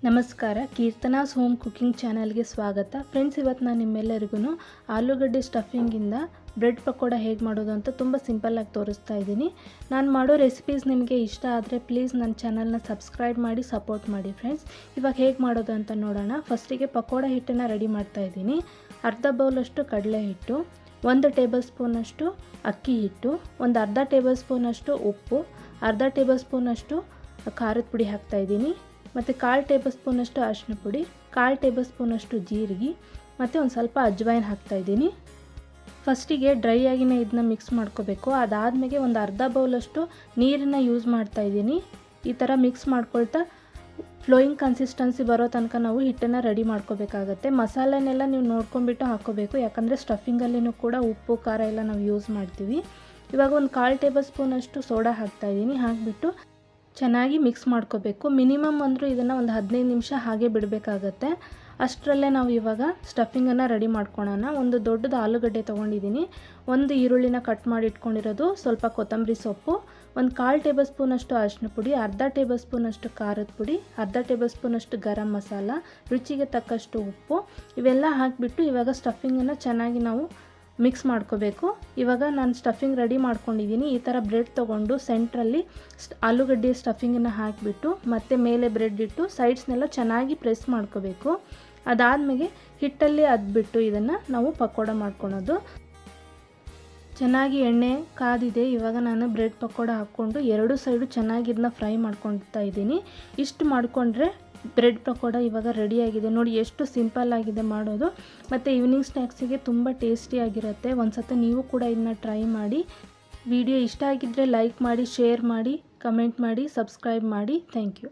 ನಮಸ್ಕಾರ, ಕೀರ್ತನಾಸ್ home cooking ಚಾನಲ್ಗೆ ಸ್ವಾಗತ. ಫ್ರೆಂಡ್ಸ್, ಇವತ್ತು ನಾನು ನಿಮ್ಮೆಲ್ಲರಿಗೂ ಆಲೂಗಡ್ಡೆ ಸ್ಟಫಿಂಗಿಂದ ಬ್ರೆಡ್ ಪಕೋಡ ಹೇಗೆ ಮಾಡೋದು ಅಂತ ತುಂಬ ಸಿಂಪಲ್ಲಾಗಿ ತೋರಿಸ್ತಾ ಇದ್ದೀನಿ. ನಾನು ಮಾಡೋ ರೆಸಿಪೀಸ್ ನಿಮಗೆ ಇಷ್ಟ ಆದರೆ ಪ್ಲೀಸ್ ನನ್ನ ಚಾನಲ್ನ ಸಬ್ಸ್ಕ್ರೈಬ್ ಮಾಡಿ ಸಪೋರ್ಟ್ ಮಾಡಿ ಫ್ರೆಂಡ್ಸ್. ಇವಾಗ ಹೇಗೆ ಮಾಡೋದು ಅಂತ ನೋಡೋಣ. ಫಸ್ಟಿಗೆ ಪಕೋಡ ಹಿಟ್ಟನ್ನು ರೆಡಿ ಮಾಡ್ತಾ ಇದ್ದೀನಿ. ಅರ್ಧ ಬೌಲಷ್ಟು ಕಡಲೆ ಹಿಟ್ಟು, 1 ಟೇಬಲ್ ಸ್ಪೂನಷ್ಟು ಅಕ್ಕಿ ಹಿಟ್ಟು, ಒಂದು ಅರ್ಧ ಟೇಬಲ್ ಸ್ಪೂನಷ್ಟು ಉಪ್ಪು, ಅರ್ಧ ಟೇಬಲ್ ಸ್ಪೂನಷ್ಟು ಖಾರದ ಪುಡಿ ಹಾಕ್ತಾಯಿದ್ದೀನಿ, ಮತ್ತು 1/4 ಟೇಬಲ್ ಸ್ಪೂನಷ್ಟು ಅರಿಶಿನ ಪುಡಿ, 1/4 ಟೇಬಲ್ ಸ್ಪೂನಷ್ಟು ಜೀರಿಗೆ ಮತ್ತು ಒಂದು ಸ್ವಲ್ಪ ಅಜ್ವೈನ್ ಹಾಕ್ತಾಯಿದ್ದೀನಿ. ಫಸ್ಟಿಗೆ ಡ್ರೈ ಆಗಿನೇ ಇದನ್ನ ಮಿಕ್ಸ್ ಮಾಡ್ಕೋಬೇಕು. ಅದಾದಮೇಲೆ ಒಂದು ಅರ್ಧ ಬೌಲಷ್ಟು ನೀರನ್ನು ಯೂಸ್ ಮಾಡ್ತಾಯಿದ್ದೀನಿ. ಈ ಥರ ಮಿಕ್ಸ್ ಮಾಡ್ಕೊಳ್ತಾ ಫ್ಲೋಯಿಂಗ್ ಕನ್ಸಿಸ್ಟೆನ್ಸಿ ಬರೋ ತನಕ ನಾವು ಹಿಟ್ಟನ್ನು ರೆಡಿ ಮಾಡ್ಕೋಬೇಕಾಗತ್ತೆ. ಮಸಾಲೆನೆಲ್ಲ ನೀವು ನೋಡ್ಕೊಂಬಿಟ್ಟು ಹಾಕ್ಕೋಬೇಕು, ಯಾಕಂದರೆ ಸ್ಟಫಿಂಗಲ್ಲಿನೂ ಕೂಡ ಉಪ್ಪು ಖಾರ ಎಲ್ಲ ನಾವು ಯೂಸ್ ಮಾಡ್ತೀವಿ. ಇವಾಗ ಒಂದು 1/4 ಟೇಬಲ್ ಸ್ಪೂನಷ್ಟು ಸೋಡಾ ಹಾಕ್ತಾಯಿದ್ದೀನಿ. ಹಾಕಿಬಿಟ್ಟು ಚೆನ್ನಾಗಿ ಮಿಕ್ಸ್ ಮಾಡ್ಕೋಬೇಕು. ಮಿನಿಮಮ್ ಅಂದರೂ ಇದನ್ನು ಒಂದು 15 ನಿಮಿಷ ಹಾಗೆ ಬಿಡಬೇಕಾಗತ್ತೆ. ಅಷ್ಟರಲ್ಲೇ ನಾವು ಇವಾಗ ಸ್ಟಫಿಂಗನ್ನು ರೆಡಿ ಮಾಡ್ಕೊಳ್ಳೋಣ. ಒಂದು ದೊಡ್ಡದು ಆಲೂಗಡ್ಡೆ ತೊಗೊಂಡಿದ್ದೀನಿ, ಒಂದು ಈರುಳ್ಳಿನ ಕಟ್ ಮಾಡಿ ಇಟ್ಕೊಂಡಿರೋದು, ಸ್ವಲ್ಪ ಕೊತ್ತಂಬರಿ ಸೊಪ್ಪು, ಒಂದು 1/4 ಟೇಬಲ್ ಸ್ಪೂನಷ್ಟು ಅರಿಶಿನ ಪುಡಿ, ಅರ್ಧ ಟೇಬಲ್ ಸ್ಪೂನಷ್ಟು ಖಾರದ ಪುಡಿ, ಅರ್ಧ ಟೇಬಲ್ ಸ್ಪೂನಷ್ಟು ಗರಂ ಮಸಾಲ, ರುಚಿಗೆ ತಕ್ಕಷ್ಟು ಉಪ್ಪು, ಇವೆಲ್ಲ ಹಾಕಿಬಿಟ್ಟು ಇವಾಗ ಸ್ಟಫಿಂಗನ್ನು ಚೆನ್ನಾಗಿ ನಾವು ಮಿಕ್ಸ್ ಮಾಡ್ಕೋಬೇಕು. ಇವಾಗ ನಾನು ಸ್ಟಫಿಂಗ್ ರೆಡಿ ಮಾಡ್ಕೊಂಡಿದ್ದೀನಿ. ಈ ಥರ ಬ್ರೆಡ್ ತೊಗೊಂಡು ಸೆಂಟ್ರಲ್ಲಿ ಆಲೂಗಡ್ಡೆ ಸ್ಟಫಿಂಗನ್ನು ಹಾಕಿಬಿಟ್ಟು ಮತ್ತೆ ಮೇಲೆ ಬ್ರೆಡ್ ಇಟ್ಟು ಸೈಡ್ಸ್ನೆಲ್ಲ ಚೆನ್ನಾಗಿ ಪ್ರೆಸ್ ಮಾಡ್ಕೋಬೇಕು. ಅದಾದಮೇಲೆ ಹಿಟ್ಟಲ್ಲಿ ಅದ್ಬಿಟ್ಟು ಇದನ್ನು ನಾವು ಪಕೋಡ ಮಾಡ್ಕೊಳೋದು. ಚೆನ್ನಾಗಿ ಎಣ್ಣೆ ಕಾದಿದೆ. ಇವಾಗ ನಾನು ಬ್ರೆಡ್ ಪಕೋಡ ಹಾಕ್ಕೊಂಡು 2 ಸೈಡು ಚೆನ್ನಾಗಿ ಇದನ್ನ ಫ್ರೈ ಮಾಡ್ಕೊಳ್ತಾ ಇದ್ದೀನಿ. ಇಷ್ಟು ಮಾಡಿಕೊಂಡ್ರೆ ಬ್ರೆಡ್ ಪಕೋಡ ಇವಾಗ ರೆಡಿಯಾಗಿದೆ. ನೋಡಿ ಎಷ್ಟು ಸಿಂಪಲ್ ಆಗಿದೆ ಮಾಡೋದು, ಮತ್ತು ಈವ್ನಿಂಗ್ ಸ್ನ್ಯಾಕ್ಸಿಗೆ ತುಂಬ ಟೇಸ್ಟಿಯಾಗಿರುತ್ತೆ. ಒಂದು ಸತಿ ನೀವು ಕೂಡ ಇದನ್ನ ಟ್ರೈ ಮಾಡಿ. ವಿಡಿಯೋ ಇಷ್ಟ ಆಗಿದ್ದರೆ ಲೈಕ್ ಮಾಡಿ, ಶೇರ್ ಮಾಡಿ, ಕಮೆಂಟ್ ಮಾಡಿ, ಸಬ್ಸ್ಕ್ರೈಬ್ ಮಾಡಿ. Thank you.